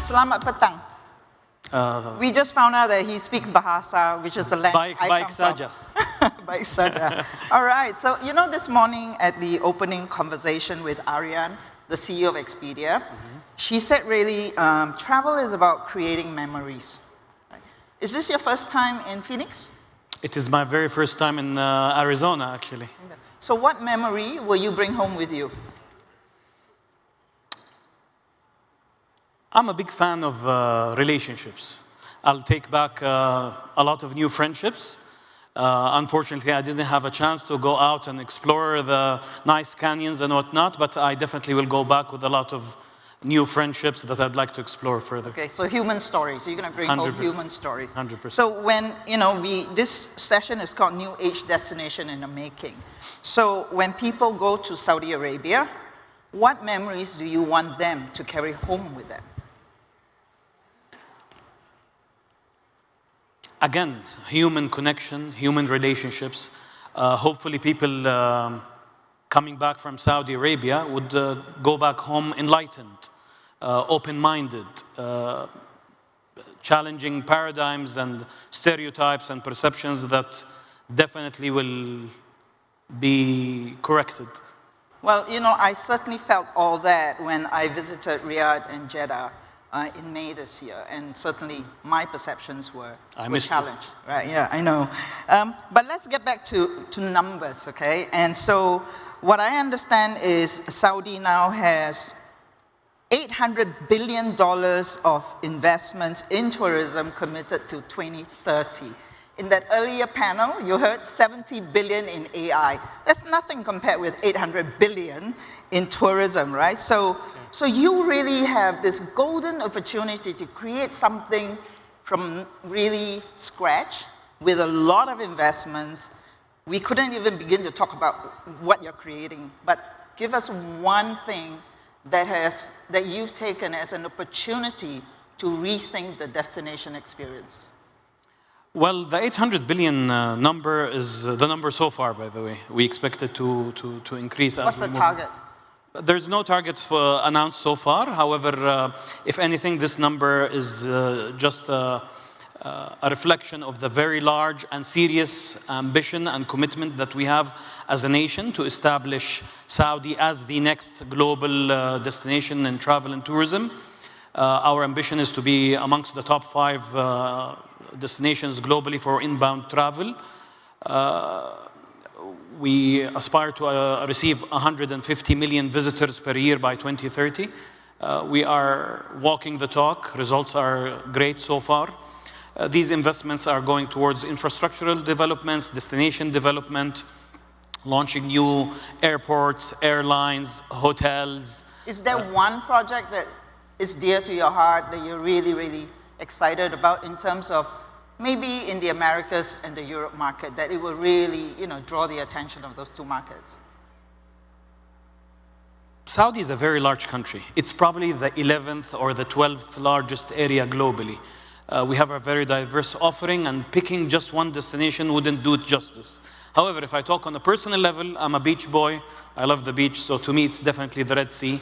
Selamat petang. We just found out that he speaks Bahasa, which is the language I come saja. from. Baik saja. All right, so you know this morning at the opening conversation with Aryan, the CEO of Expedia, she said really travel is about creating memories. Right? Is this your first time in Phoenix? It is my very first time in Arizona, actually. So what memory will you bring home with you? I'm a big fan of relationships. I'll take back a lot of new friendships. Unfortunately, I didn't have a chance to go out and explore the nice canyons and whatnot, but I definitely will go back with a lot of new friendships that I'd like to explore further. Okay, so human stories. You're going to bring home human stories. 100%. So when, you know, this session is called New Age Destination in the Making. So when people go to Saudi Arabia, what memories do you want them to carry home with them? Again, human connection, human relationships. Hopefully people coming back from Saudi Arabia would go back home enlightened, open-minded, challenging paradigms and stereotypes and perceptions that definitely will be corrected. Well, you know, I certainly felt all that when I visited Riyadh and Jeddah in May this year, and certainly my perceptions were challenged. Right? Yeah, I know. But let's get back to numbers, okay? And so what I understand is Saudi now has $800 billion of investments in tourism committed to 2030. In that earlier panel, you heard 70 billion in AI. That's nothing compared with 800 billion in tourism, right? So you really have this golden opportunity to create something from really scratch with a lot of investments. We couldn't even begin to talk about what you're creating, but give us one thing that you've taken as an opportunity to rethink the destination experience. Well, the 800 billion number is the number so far, by the way. We expect it to increase as we move. What's the target? There's no targets announced so far. However, if anything, this number is just a reflection of the very large and serious ambition and commitment that we have as a nation to establish Saudi as the next global destination in travel and tourism. Our ambition is to be amongst the top 5 destinations globally for inbound travel. We aspire to receive 150 million visitors per year by 2030. We are walking the talk. Results are great so far. These investments are going towards infrastructural developments, destination development, launching new airports, airlines, hotels. Is there one project that is dear to your heart that you're really, really excited about in terms of maybe in the Americas and the Europe market, that it will really, you know, draw the attention of those 2 markets? Saudi is a very large country. It's probably the 11th or the 12th largest area globally. We have a very diverse offering, and picking just one destination wouldn't do it justice. However, if I talk on a personal level, I'm a beach boy. I love the beach, so to me it's definitely the Red Sea.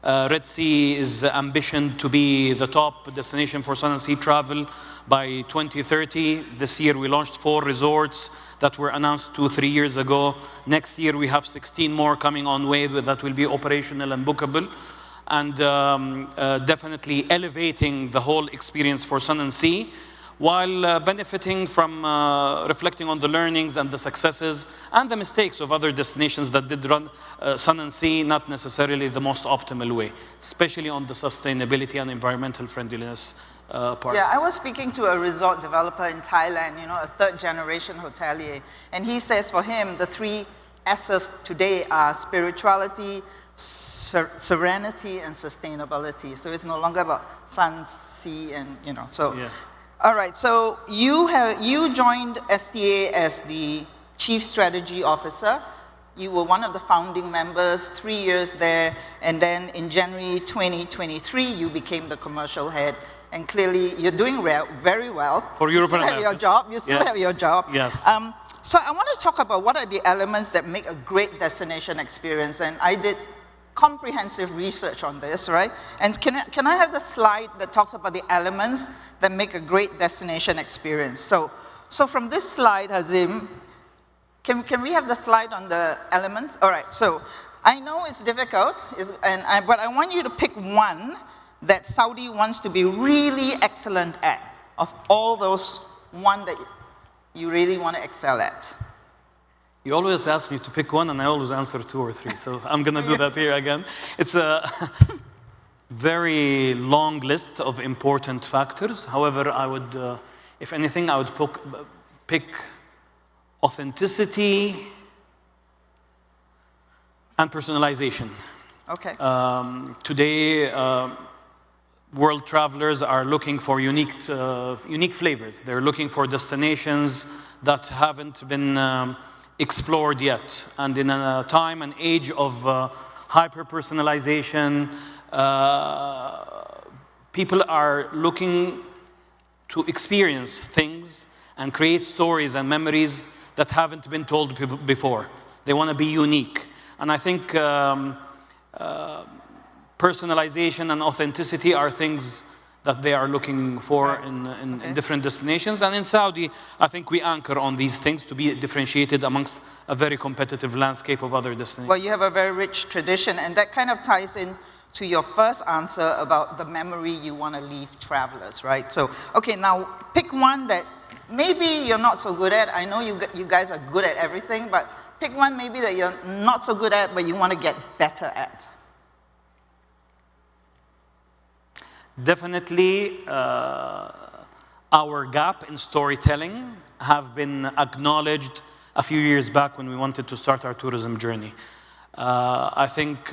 Red Sea is ambition to be the top destination for sun and sea travel by 2030. This year we launched 4 resorts that were announced 2-3 years ago. Next year we have 16 more coming on way that will be operational and bookable. And definitely elevating the whole experience for sun and sea, while benefiting from reflecting on the learnings and the successes and the mistakes of other destinations that did run sun and sea not necessarily the most optimal way, especially on the sustainability and environmental friendliness part. Yeah, I was speaking to a resort developer in Thailand, you know, a 3rd-generation hotelier, and he says for him the 3 S's today are spirituality, serenity, and sustainability. So it's no longer about sun, sea, and, you know, so. Yeah. All right, so you joined STA as the Chief Strategy Officer. You were one of the founding members, 3 years there, and then in January 2023, you became the commercial head. And clearly, you're doing very well. For Europe and America. You still have your job. Yes. So I want to talk about what are the elements that make a great destination experience. And I did comprehensive research on this, right? And can I have the slide that talks about the elements that make a great destination experience? So from this slide, Hazim, can we have the slide on the elements? All right, so I know it's difficult, but I want you to pick one that Saudi wants to be really excellent at, of all those, one that you really want to excel at. You always ask me to pick one, and I always answer 2 or 3, so I'm going to do that here again. It's a very long list of important factors. However, I would, if anything, I would pick authenticity and personalization. Okay. Today, world travelers are looking for unique flavors. They're looking for destinations that haven't been explored yet. And in a time and age of hyper-personalization, people are looking to experience things and create stories and memories that haven't been told before. They want to be unique. And I think personalization and authenticity are things that they are looking for in different destinations. And in Saudi, I think we anchor on these things to be differentiated amongst a very competitive landscape of other destinations. Well, you have a very rich tradition, and that kind of ties in to your first answer about the memory you want to leave travelers, right? So, okay, now pick one that maybe you're not so good at. I know you guys are good at everything, but pick one maybe that you're not so good at, but you want to get better at. Definitely, our gap in storytelling have been acknowledged a few years back when we wanted to start our tourism journey. I think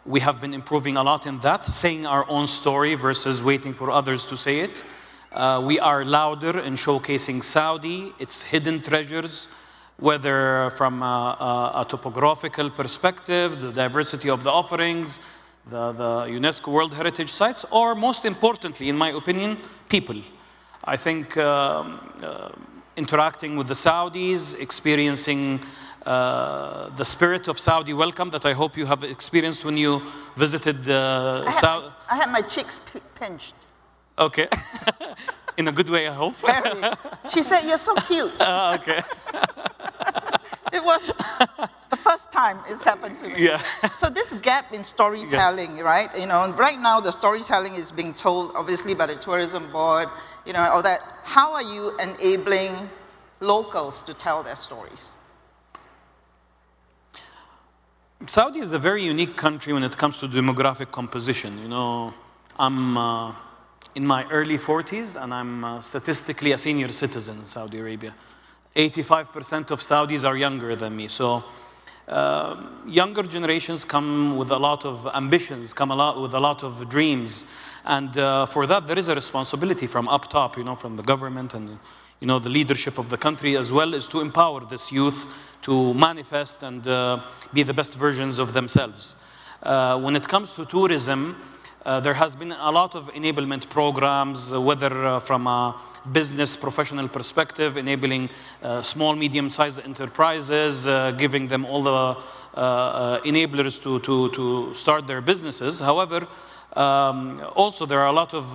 we have been improving a lot in that, saying our own story versus waiting for others to say it. We are louder in showcasing Saudi, its hidden treasures, whether from a topographical perspective, the diversity of the offerings, the UNESCO World Heritage Sites, or most importantly, in my opinion, people. I think interacting with the Saudis, experiencing the spirit of Saudi welcome that I hope you have experienced when you visited Saudi. I had my cheeks pinched. Okay. In a good way, I hope. Very. She said, "You're so cute." Okay. It was the first time it's happened to me. Yeah. So this gap in storytelling, right? You know, right now the storytelling is being told obviously by the tourism board, you know, all that. How are you enabling locals to tell their stories? Saudi is a very unique country when it comes to demographic composition. You know, I'm in my early 40s, and I'm statistically a senior citizen in Saudi Arabia. 85% of Saudis are younger than me. So younger generations come with a lot of ambitions, with a lot of dreams. And for that, there is a responsibility from up top, you know, from the government and, you know, the leadership of the country as well, is to empower this youth to manifest and be the best versions of themselves. When it comes to tourism, there has been a lot of enablement programs, whether from a business professional perspective, enabling small, medium-sized enterprises, giving them all the enablers to start their businesses. However, also there are a lot of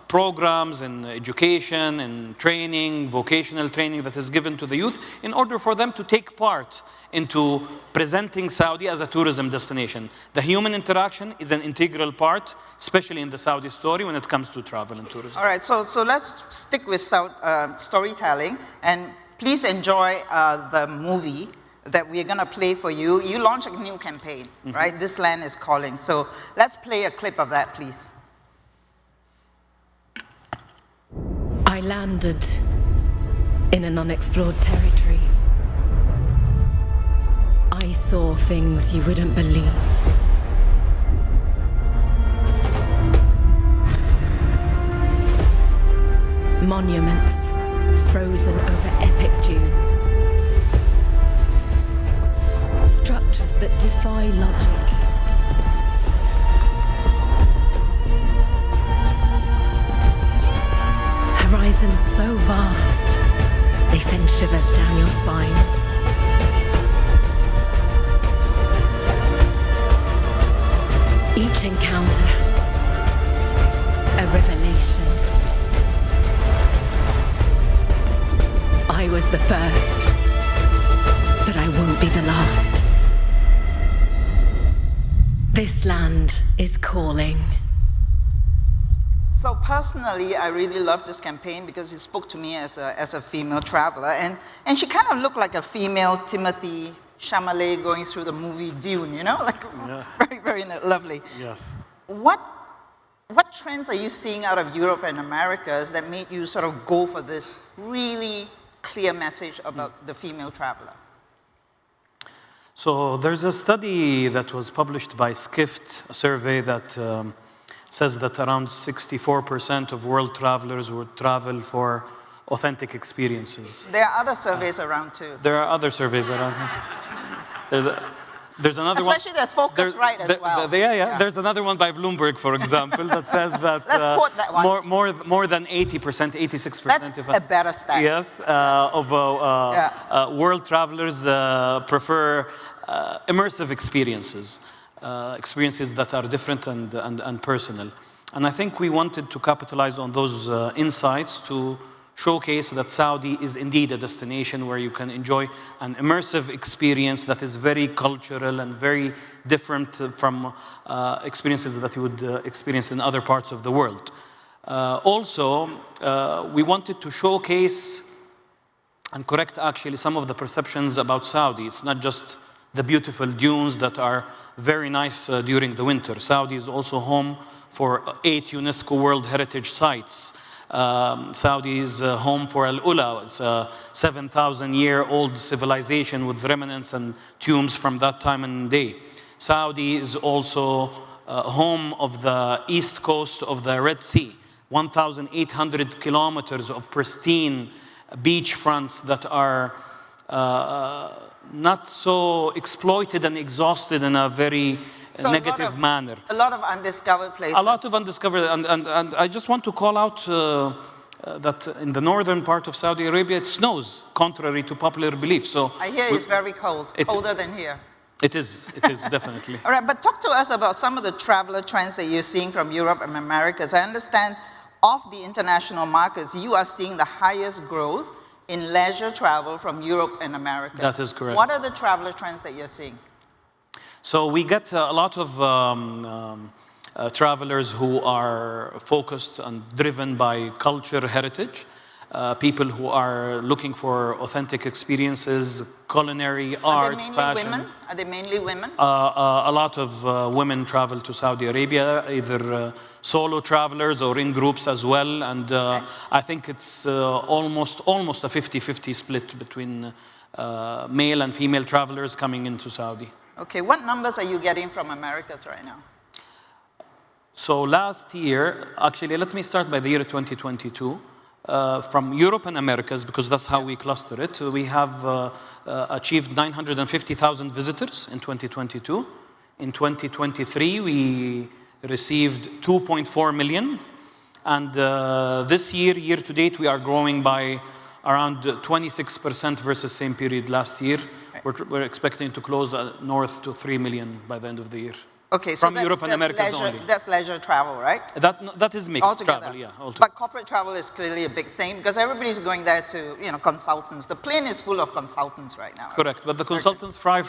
programs in education and training, vocational training that is given to the youth in order for them to take part into presenting Saudi as a tourism destination. The human interaction is an integral part, especially in the Saudi story when it comes to travel and tourism. All right, so let's stick with storytelling, and please enjoy the movie that we're going to play for you. You launch a new campaign, right? This Land is Calling. So let's play a clip of that, please. I landed in an unexplored territory. I saw things you wouldn't believe. Monuments frozen over epic dunes. Structures that defy logic. Horizons so vast, they send shivers down your spine. encounter, a revelation. I was the first, but I won't be the last. This land is calling. So personally, I really love this campaign because it spoke to me as a female traveler, and she kind of looked like a female Timothy Chalamet going through the movie Dune, you know, like very, very lovely. Yes. What trends are you seeing out of Europe and Americas that made you sort of go for this really clear message about the female traveler? So there's a study that was published by Skift, a survey that says that around 64% of world travelers would travel for authentic experiences. There are other surveys around too. There are other surveys around. There's another Especially there's Phocuswright as well. Yeah. There's another one by Bloomberg, for example, that says that, Let's quote that one. more than 80%, 86%. That's a better stat. Yes, of world travelers prefer immersive experiences. Experiences that are different and personal. And I think we wanted to capitalize on those insights to showcase that Saudi is indeed a destination where you can enjoy an immersive experience that is very cultural and very different from experiences that you would experience in other parts of the world. Also, we wanted to showcase and correct actually some of the perceptions about Saudi. It's not just the beautiful dunes that are very nice during the winter. Saudi is also home for 8 UNESCO World Heritage Sites. Saudi is home for Al-Ula. It's a 7,000-year-old civilization with remnants and tombs from that time and day. Saudi is also home of the east coast of the Red Sea. 1,800 kilometers of pristine beach fronts that are not so exploited and exhausted in a very negative manner. A lot of undiscovered places. A lot of undiscovered, and I just want to call out that in the northern part of Saudi Arabia it snows, contrary to popular belief. So I hear it's very cold, colder than here. It is definitely. All right, but talk to us about some of the traveler trends that you're seeing from Europe and Americas. I understand of the international markets, you are seeing the highest growth in leisure travel from Europe and America. That is correct. What are the traveler trends that you're seeing? So we get a lot of travelers who are focused and driven by culture, heritage, people who are looking for authentic experiences, culinary, art, fashion. Are they mainly women? A lot of women travel to Saudi Arabia, either solo travelers or in groups as well. And I think it's almost a 50-50 split between male and female travelers coming into Saudi. Okay, what numbers are you getting from Americas right now? So last year, actually, let me start by the year 2022. From Europe and Americas, because that's how we cluster it, we have achieved 950,000 visitors in 2022. In 2023, we received 2.4 million. And this year to date, we are growing by around 26% versus same period last year. We're expecting to close north to 3 million by the end of the year. Okay, so from Europe and Americas leisure, only. That's leisure travel, right? That is mixed altogether. Travel, yeah. Altogether. But corporate travel is clearly a big thing because everybody's going there to, consultants. The plane is full of consultants right now. Correct, but the consultants fly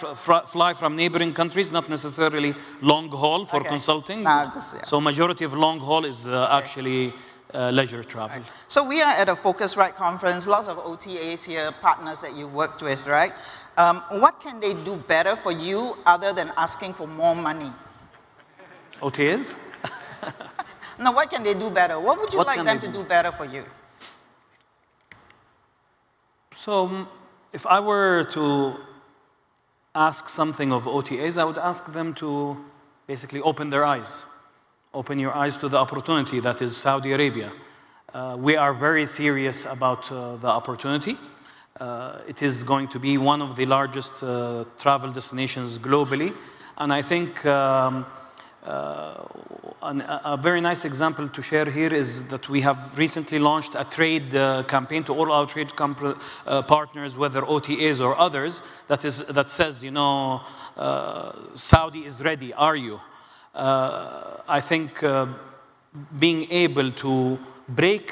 from neighboring countries, not necessarily long haul for consulting. No, So majority of long haul is actually leisure travel. Right. So we are at a Phocuswright conference, lots of OTAs here, partners that you worked with, right? What can they do better for you other than asking for more money? OTAs? No, what can they do better? What would you like them to do better for you? So if I were to ask something of OTAs, I would ask them to basically open their eyes. Open your eyes to the opportunity that is Saudi Arabia. We are very serious about the opportunity. It is going to be one of the largest travel destinations globally. And I think a very nice example to share here is that we have recently launched a trade campaign to all our trade partners, whether OTAs or others, that says, Saudi is ready, are you? I think being able to break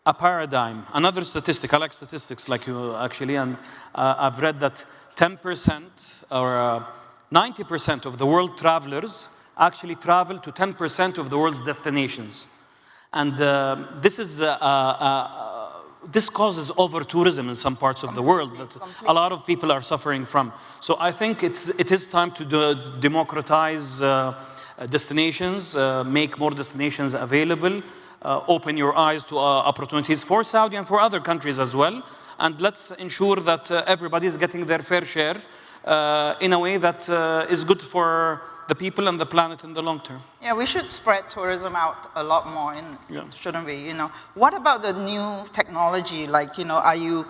a paradigm, another statistic, I like statistics like you actually, and I've read that 10% or 90% of the world travelers actually travel to 10% of the world's destinations. And this causes over-tourism in some parts of the world that a lot of people are suffering from. So I think it is time to democratize destinations, make more destinations available, open your eyes to opportunities for Saudi and for other countries as well. And let's ensure that everybody is getting their fair share in a way that is good for the people and the planet in the long term. Yeah, we should spread tourism out a lot more, shouldn't we? What about the new technology? Like, are you...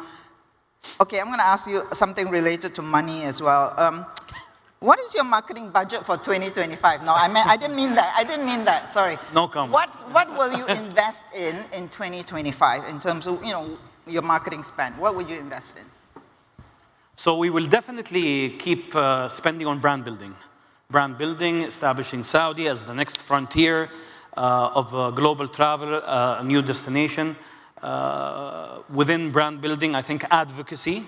Okay, I'm going to ask you something related to money as well. What is your marketing budget for 2025? No, I didn't mean that. I didn't mean that. Sorry. No comment. What will you invest in 2025 in terms of your marketing spend? What would you invest in? So we will definitely keep spending on brand building. Brand building, establishing Saudi as the next frontier of global travel, a new destination. Within brand building, I think advocacy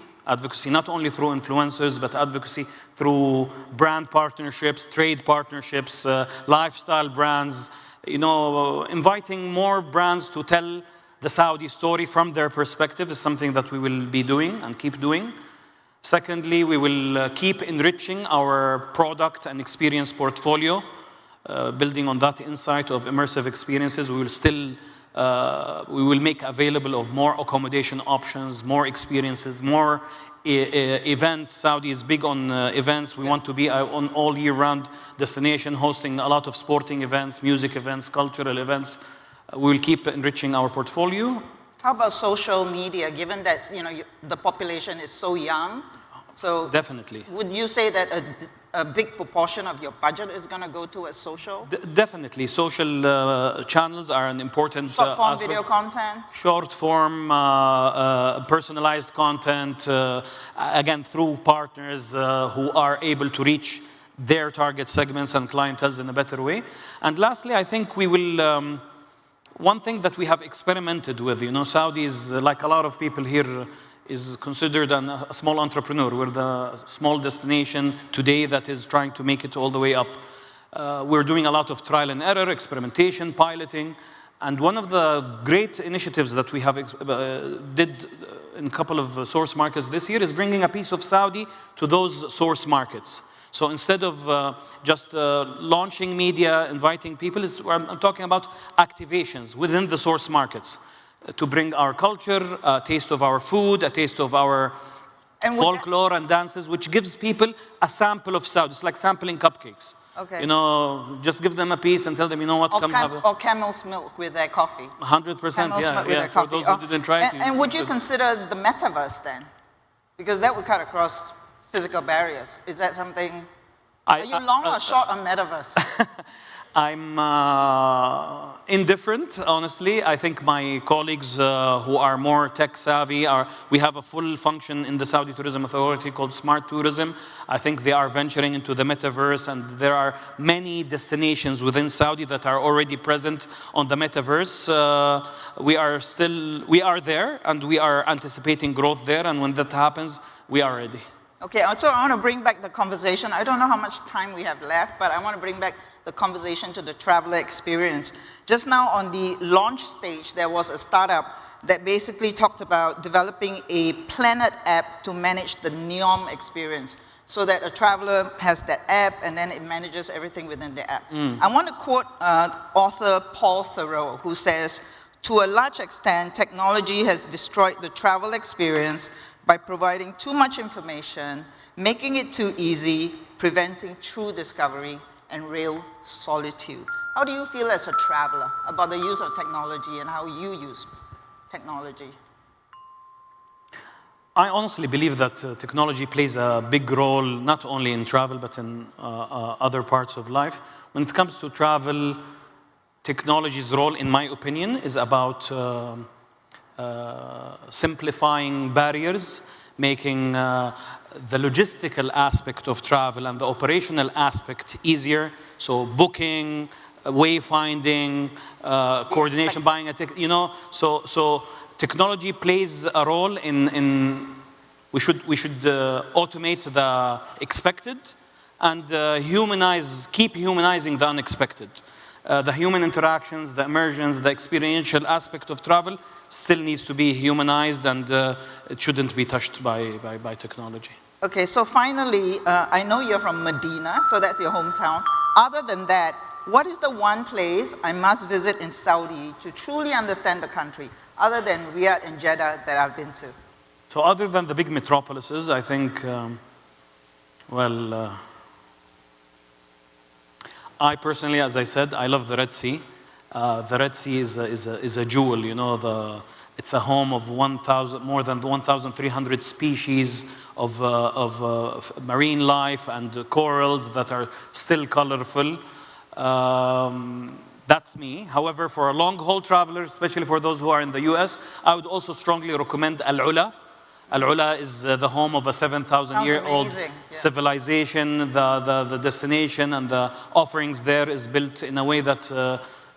not only through influencers, but advocacy through brand partnerships, trade partnerships, lifestyle brands, inviting more brands to tell the Saudi story from their perspective is something that we will be doing and keep doing. Secondly, we will keep enriching our product and experience portfolio, building on that insight of immersive experiences. We will make available of more accommodation options, more experiences, more events. Saudi is big on events. We want to be on all year round destination, hosting a lot of sporting events, music events, cultural events. We will keep enriching our portfolio. How about social media, given that the population is so young? So definitely. Would you say that a big proportion of your budget is going to go towards social? Definitely. Social channels are an important short-form video content? Short-form, personalized content, again, through partners who are able to reach their target segments and clienteles in a better way. And lastly, I think we will... one thing that we have experimented with, Saudi is, like a lot of people here, is considered a small entrepreneur. We're the small destination today that is trying to make it all the way up. We're doing a lot of trial and error, experimentation, piloting. And one of the great initiatives that we have did in a couple of source markets this year is bringing a piece of Saudi to those source markets. So instead of just launching media, inviting people, I'm talking about activations within the source markets to bring our culture, a taste of our food, a taste of our folklore and dances, which gives people a sample of Saudi. It's like sampling cupcakes. Okay. Just give them a piece and tell them, what, come have or camel's milk with their coffee. 100%, yeah. For those who didn't try it. And would you consider the metaverse then? Because that would cut across physical barriers. Is that something... Are you long or short on metaverse? I'm indifferent, honestly. I think my colleagues who are more tech savvy, we have a full function in the Saudi Tourism Authority called Smart Tourism. I think they are venturing into the metaverse, and there are many destinations within Saudi that are already present on the metaverse. We are there, and we are anticipating growth there, and when that happens, we are ready. Okay, so I want to bring back the conversation. I don't know how much time we have left, but I want to bring back the conversation to the traveler experience. Just now on the launch stage, there was a startup that basically talked about developing a planet app to manage the NEOM experience, so that a traveler has that app and then it manages everything within the app. I want to quote author Paul Thoreau, who says, "To a large extent, technology has destroyed the travel experience by providing too much information, making it too easy, preventing true discovery and real solitude." How do you feel as a traveler about the use of technology and how you use technology? I honestly believe that technology plays a big role, not only in travel, but in other parts of life. When it comes to travel, technology's role, in my opinion, is about simplifying barriers, making the logistical aspect of travel and the operational aspect easier, So booking, wayfinding, coordination, buying a ticket, you know. So technology plays a role in we should automate the expected and keep humanizing the unexpected. The human interactions, the immersions, the experiential aspect of travel still needs to be humanized, and it shouldn't be touched by technology. Okay, so finally, I know you're from Medina, so that's your hometown. Other than that, what is the one place I must visit in Saudi to truly understand the country, other than Riyadh and Jeddah that I've been to? So other than the big metropolises, I think, I personally, as I said, I love the Red Sea. The Red Sea is a jewel, you know. It's a home of more than 1,300 species of marine life and corals that are still colorful. That's me. However, for a long-haul traveler, especially for those who are in the US, I would also strongly recommend Al-Ula. Al-Ula is the home of a 7,000-year-old civilization. The destination and the offerings there is built in a way that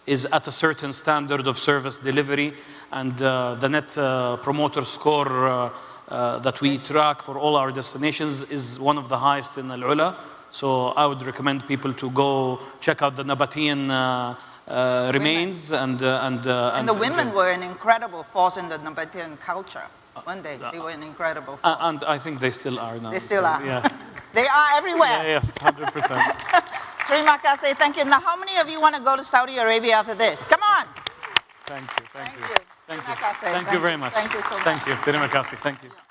is at a certain standard of service delivery. And the net promoter score that we track for all our destinations is one of the highest in Al-Ula. So I would recommend people to go check out the Nabatean remains. And the women were an incredible force in the Nabatean culture. One day, they were an incredible force. And I think they still are now. They still are. Yeah. They are everywhere. Yeah, yes, 100%. Terima kasih, thank you. Now, how many of you want to go to Saudi Arabia after this? Come on. Thank you. Thank you. Thank you. Terima kasih. Thank you very much. Thank you so much. Thank you. Terima kasih. Thank you.